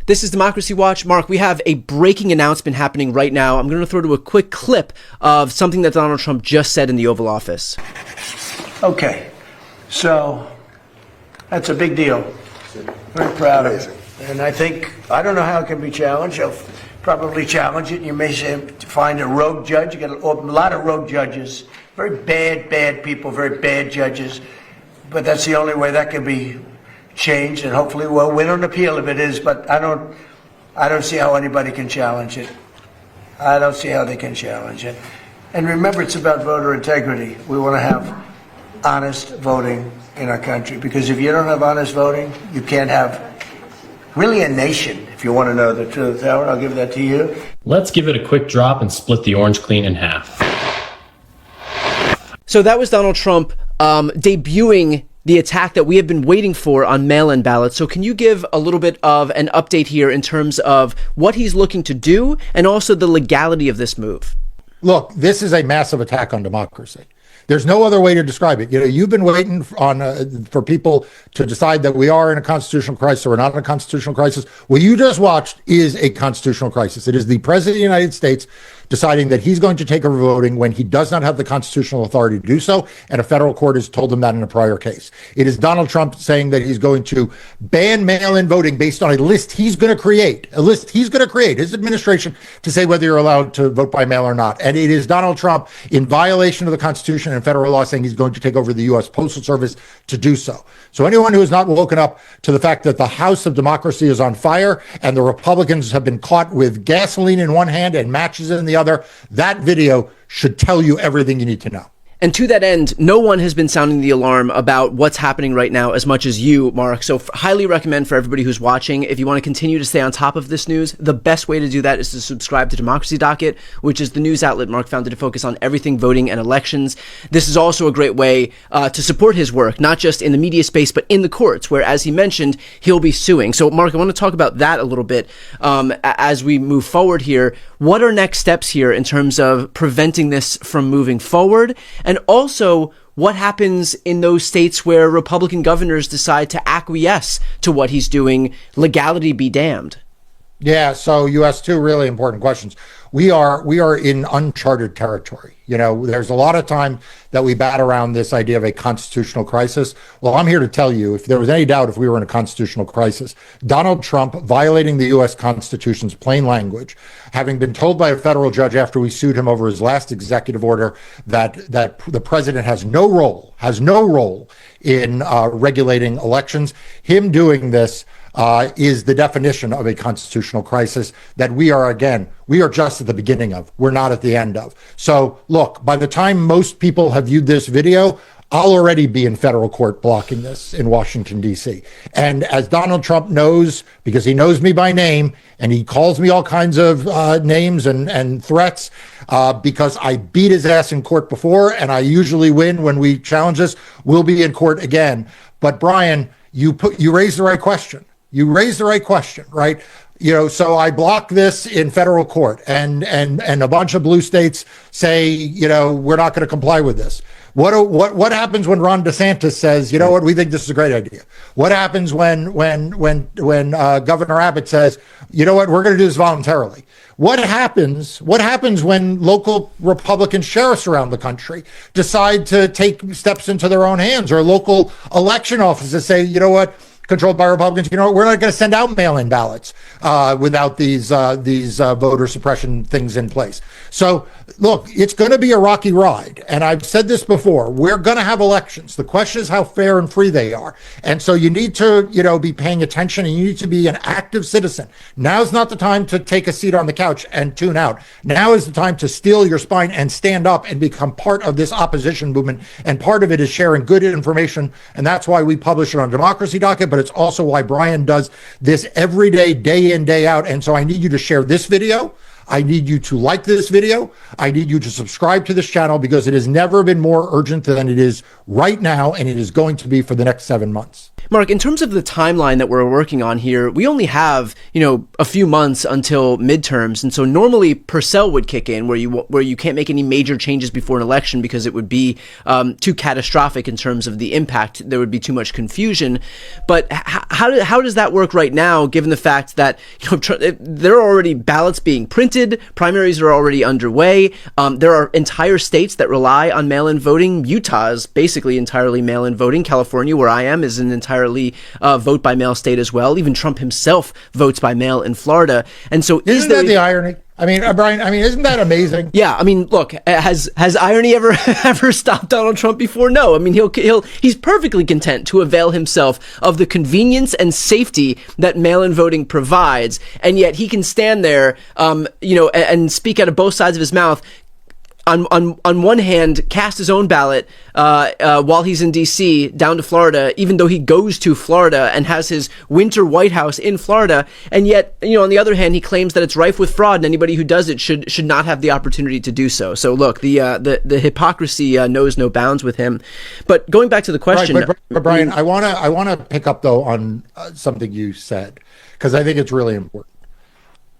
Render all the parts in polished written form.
This is Democracy Watch. Mark, we have a breaking announcement happening right now. I'm going to throw to a quick clip of something that Donald Trump just said in the Oval Office. Okay, so that's a big deal. Very proud of it. And I don't know how it can be challenged. You'll probably challenge it. You may find a rogue judge. You get a lot of rogue judges. Very bad people, very bad judges. But that's the only way that can be changed, and hopefully we'll win on appeal if it is, but I don't see how anybody can challenge it. I don't see how they can challenge it. And remember, it's about voter integrity. We want to have honest voting in our country, because if you don't have honest voting, you can't have really a nation, if you want to know the truth. Howard, I'll give that to you. Let's give it a quick drop and split the orange clean in half. So that was Donald Trump debuting the attack that we have been waiting for on mail-in ballots. So can you give a little bit of an update here in terms of what he's looking to do and also the legality of this move? Look, this is a massive attack on democracy. There's no other way to describe it. You know, you've been waiting for people to decide that we are in a constitutional crisis or we're not in a constitutional crisis. What you just watched is a constitutional crisis. It is the president of the United States deciding that he's going to take over voting when he does not have the constitutional authority to do so, and a federal court has told him that in a prior case. It is Donald Trump saying that he's going to ban mail-in voting based on a list he's going to create, his administration, to say whether you're allowed to vote by mail or not. And it is Donald Trump, in violation of the Constitution and federal law, saying he's going to take over the U.S. Postal Service to do so. So anyone who has not woken up to the fact that the House of Democracy is on fire and the Republicans have been caught with gasoline in one hand and matches in the other, that video should tell you everything you need to know. And to that end, no one has been sounding the alarm about what's happening right now as much as you, Mark. So highly recommend for everybody who's watching, if you want to continue to stay on top of this news, the best way to do that is to subscribe to Democracy Docket, which is the news outlet Mark founded to focus on everything voting and elections. This is also a great way to support his work, not just in the media space, but in the courts, where, as he mentioned, he'll be suing. So, Mark, I want to talk about that a little bit as we move forward here. What are next steps here in terms of preventing this from moving forward? And also, what happens in those states where Republican governors decide to acquiesce to what he's doing? Legality be damned. Yeah, so you asked two really important questions. We are in uncharted territory. You know, there's a lot of time that we bat around this idea of a constitutional crisis. Well, I'm here to tell you, if there was any doubt if we were in a constitutional crisis, Donald Trump violating the U.S. Constitution's plain language, having been told by a federal judge after we sued him over his last executive order that the president has no role in regulating elections, him doing this is the definition of a constitutional crisis that we are just at the beginning of. We're not at the end of. So look, by the time most people have viewed this video, I'll already be in federal court blocking this in Washington, D.C. And as Donald Trump knows, because he knows me by name and he calls me all kinds of names and threats, because I beat his ass in court before and I usually win when we challenge this, we'll be in court again. But Brian, you raised the right question. You raised the right question, right? You know, so I block this in federal court and a bunch of blue states say, you know, we're not going to comply with this. What happens when Ron DeSantis says, you know what, we think this is a great idea? What happens when Governor Abbott says, you know what, we're going to do this voluntarily? What happens when local Republican sheriffs around the country decide to take steps into their own hands, or local election offices say, you know what, controlled by Republicans, you know, we're not going to send out mail-in ballots without these voter suppression things in place. So, look, it's going to be a rocky ride. And I've said this before, we're going to have elections. The question is how fair and free they are. And so you need to, you know, be paying attention, and you need to be an active citizen. Now's not the time to take a seat on the couch and tune out. Now is the time to steel your spine and stand up and become part of this opposition movement. And part of it is sharing good information. And that's why we publish it on Democracy Docket, but it's also why Brian does this every day, day in, day out. And so I need you to share this video. I need you to like this video. I need you to subscribe to this channel, because it has never been more urgent than it is right now, and it is going to be for the next 7 months. Mark, in terms of the timeline that we're working on here, we only have, a few months until midterms. And so normally Purcell would kick in where you can't make any major changes before an election because it would be too catastrophic in terms of the impact. There would be too much confusion. But how does that work right now, given the fact that there are already ballots being printed, primaries are already underway. There are entire states that rely on mail-in voting. Utah is basically entirely mail-in voting. California, where I am, is an entirely vote by mail state as well. Even Trump himself votes by mail in Florida. And so isn't that the irony? I mean, Brian, isn't that amazing? Yeah. Look, has irony ever stopped Donald Trump before? No. He's perfectly content to avail himself of the convenience and safety that mail-in voting provides. And yet he can stand there, and speak out of both sides of his mouth. On one hand, cast his own ballot while he's in D.C. down to Florida, even though he goes to Florida and has his winter White House in Florida, and yet, on the other hand, he claims that it's rife with fraud, and anybody who does it should not have the opportunity to do so. So, look, the hypocrisy knows no bounds with him. But going back to the question, right, but Brian, I wanna pick up though on something you said, because I think it's really important.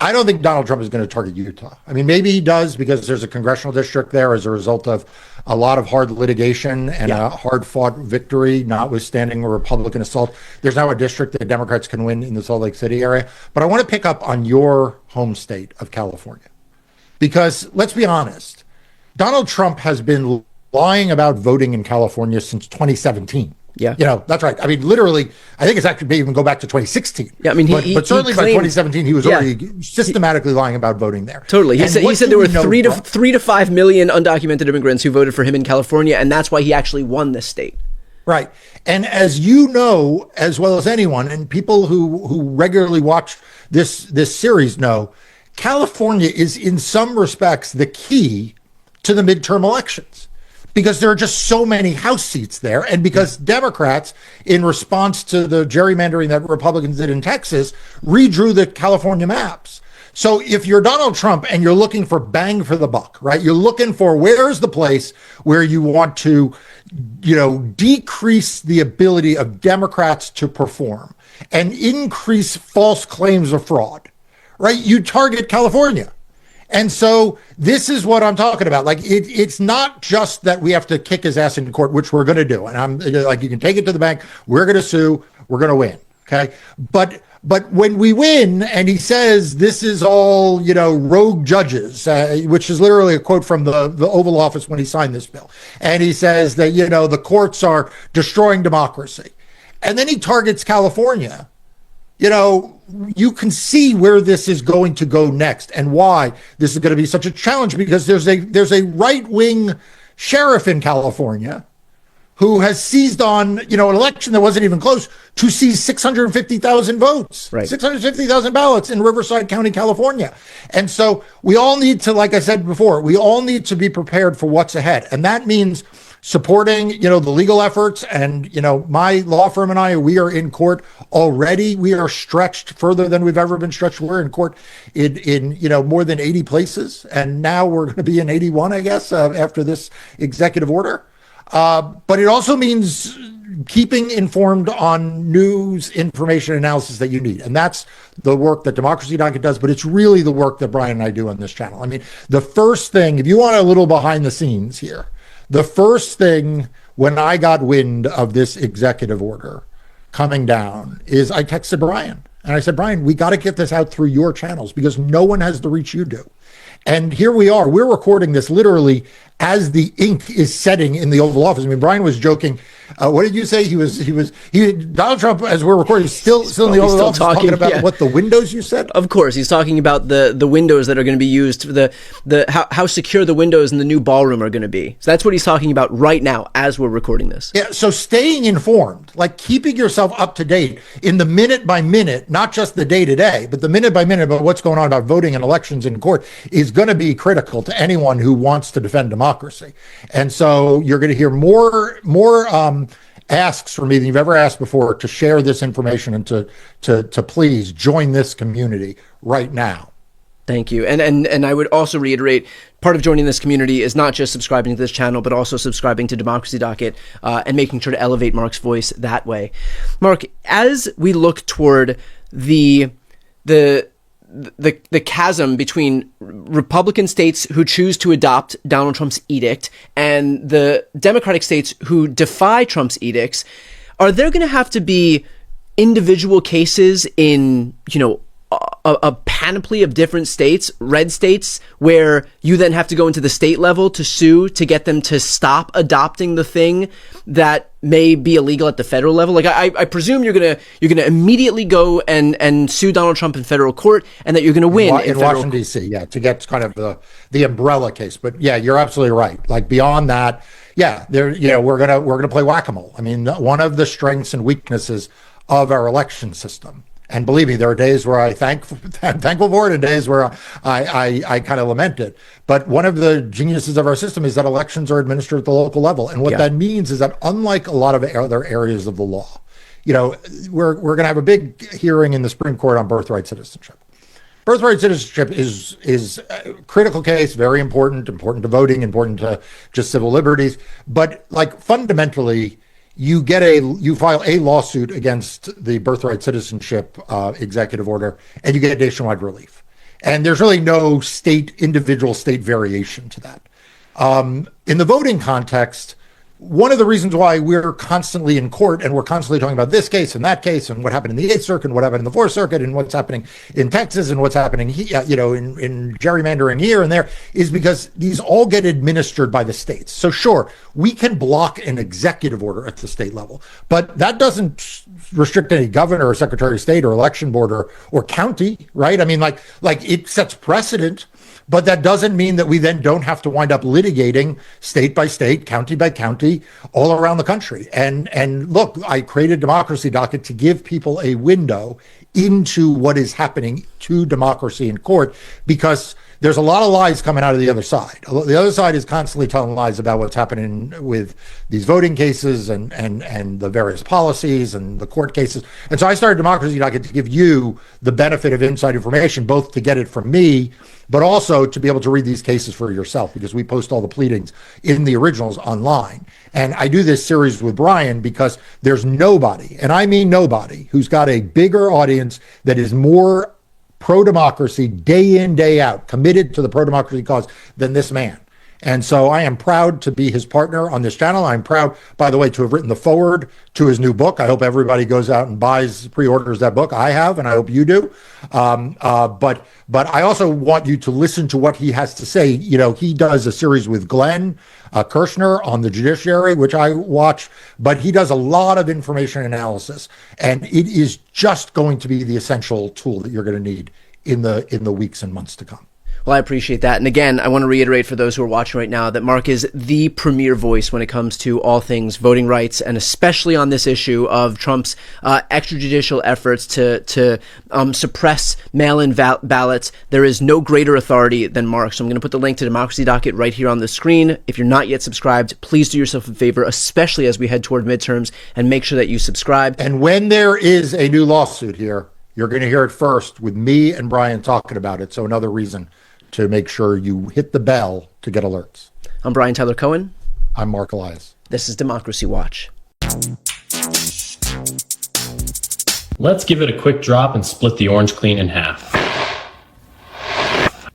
I don't think Donald Trump is going to target Utah. Maybe he does because there's a congressional district there as a result of a lot of hard litigation and a hard-fought victory, notwithstanding a Republican assault. There's now a district that Democrats can win in the Salt Lake City area. But I want to pick up on your home state of California. Because let's be honest, Donald Trump has been lying about voting in California since 2017. Yeah. That's right. Literally, I think it's actually maybe even go back to 2016. Yeah, but certainly by 2017, he was already systematically lying about voting there. Totally. He said there were 3 to 5 million undocumented immigrants who voted for him in California, and that's why he actually won this state. Right. And as you know, as well as anyone, and people who regularly watch this series know, California is in some respects the key to the midterm elections. Because there are just so many House seats there, and because Democrats, in response to the gerrymandering that Republicans did in Texas, redrew the California maps. So if you're Donald Trump and you're looking for bang for the buck, right? You're looking for where's the place where you want to, decrease the ability of Democrats to perform and increase false claims of fraud, right? You target California. And so this is what I'm talking about. It's not just that we have to kick his ass into court, which we're going to do. And I'm you can take it to the bank. We're going to sue. We're going to win. Okay. But when we win and he says this is all, rogue judges, which is literally a quote from the Oval Office when he signed this bill. And he says that, the courts are destroying democracy. And then he targets California. You can see where this is going to go next and why this is going to be such a challenge, because there's a right-wing sheriff in California who has seized on, an election that wasn't even close to seize 650,000 votes, right. 650,000 ballots in Riverside County, California. And so we all need to, like I said before, we all need to be prepared for what's ahead. And that means supporting, the legal efforts. And, my law firm and I, we are in court already. We are stretched further than we've ever been stretched. We're in court in more than 80 places. And now we're going to be in 81, I guess, after this executive order. But it also means keeping informed on news, information, analysis that you need. And that's the work that Democracy Docket does, but it's really the work that Brian and I do on this channel. The first thing, if you want a little behind the scenes here, the first thing when I got wind of this executive order coming down is I texted Brian and I said, Brian, we got to get this out through your channels because no one has the reach you do. And here we are. We're recording this literally as the ink is setting in the Oval Office. Brian was joking. What did you say? Donald Trump, as we're recording, still in the Oval Office talking about what the windows you said? Of course. He's talking about the windows that are going to be used, how secure the windows in the new ballroom are going to be. So that's what he's talking about right now as we're recording this. Yeah. So staying informed, keeping yourself up to date in the minute by minute, not just the day to day, but the minute by minute about what's going on about voting and elections in court is going to be critical to anyone who wants to defend democracy. And so you're going to hear more asks from me than you've ever asked before to share this information and to please join this community right now. Thank you. And I would also reiterate, part of joining this community is not just subscribing to this channel, but also subscribing to Democracy Docket and making sure to elevate Mark's voice that way. Mark, as we look toward the chasm between Republican states who choose to adopt Donald Trump's edict and the Democratic states who defy Trump's edicts, are there going to have to be individual cases in, a panoply of different states, red states, where you then have to go into the state level to sue to get them to stop adopting the thing that may be illegal at the federal level? Like, I presume you're gonna immediately go and sue Donald Trump in federal court, and that you're gonna win in Washington D.C. Yeah, to get kind of the umbrella case. But yeah, you're absolutely right. Like, beyond that, yeah, we're gonna play whack-a-mole. I mean, one of the strengths and weaknesses of our election system. And believe me, there are days where I'm thankful for it and days where I kind of lament it. But one of the geniuses of our system is that elections are administered at the local level. And what that means is that, unlike a lot of other areas of the law, we're going to have a big hearing in the Supreme Court on birthright citizenship. Birthright citizenship is a critical case, very important to voting, important to just civil liberties. But like, fundamentally, you file a lawsuit against the birthright citizenship executive order, and you get nationwide relief. And there's really no individual state variation to that. In the voting context, one of the reasons why we're constantly in court and we're constantly talking about this case and that case and what happened in the Eighth Circuit and what happened in the Fourth Circuit and what's happening in Texas and what's happening here, in gerrymandering here and there, is because these all get administered by the states. So sure, we can block an executive order at the state level, but that doesn't restrict any governor or secretary of state or election board or county, right? I mean, like it sets precedent. But that doesn't mean that we then don't have to wind up litigating state by state, county by county, all around the country. And look, I created Democracy Docket to give people a window into what is happening to democracy in court, because there's a lot of lies coming out of the other side. The other side is constantly telling lies about what's happening with these voting cases and the various policies and the court cases. And so I started Democracy Docket to give you the benefit of inside information, both to get it from me, but also to be able to read these cases for yourself, because we post all the pleadings in the originals online. And I do this series with Brian because there's nobody, and I mean nobody, who's got a bigger audience that is more pro-democracy day in, day out, committed to the pro-democracy cause than this man. And so I am proud to be his partner on this channel. I'm proud, by the way, to have written the foreword to his new book. I hope everybody goes out and pre-orders that book. I have, and I hope you do. But I also want you to listen to what he has to say. He does a series with Glenn Kirshner on the judiciary, which I watch, but he does a lot of information analysis, and it is just going to be the essential tool that you're going to need in the weeks and months to come. Well, I appreciate that. And again, I want to reiterate for those who are watching right now that Mark is the premier voice when it comes to all things voting rights, and especially on this issue of Trump's extrajudicial efforts to suppress mail-in ballots. There is no greater authority than Mark. So I'm going to put the link to Democracy Docket right here on the screen. If you're not yet subscribed, please do yourself a favor, especially as we head toward midterms, and make sure that you subscribe. And when there is a new lawsuit here, you're going to hear it first with me and Brian talking about it. So another reason to make sure you hit the bell to get alerts. I'm Brian Tyler Cohen. I'm Mark Elias. This is Democracy Watch. Let's give it a quick drop and split the orange clean in half.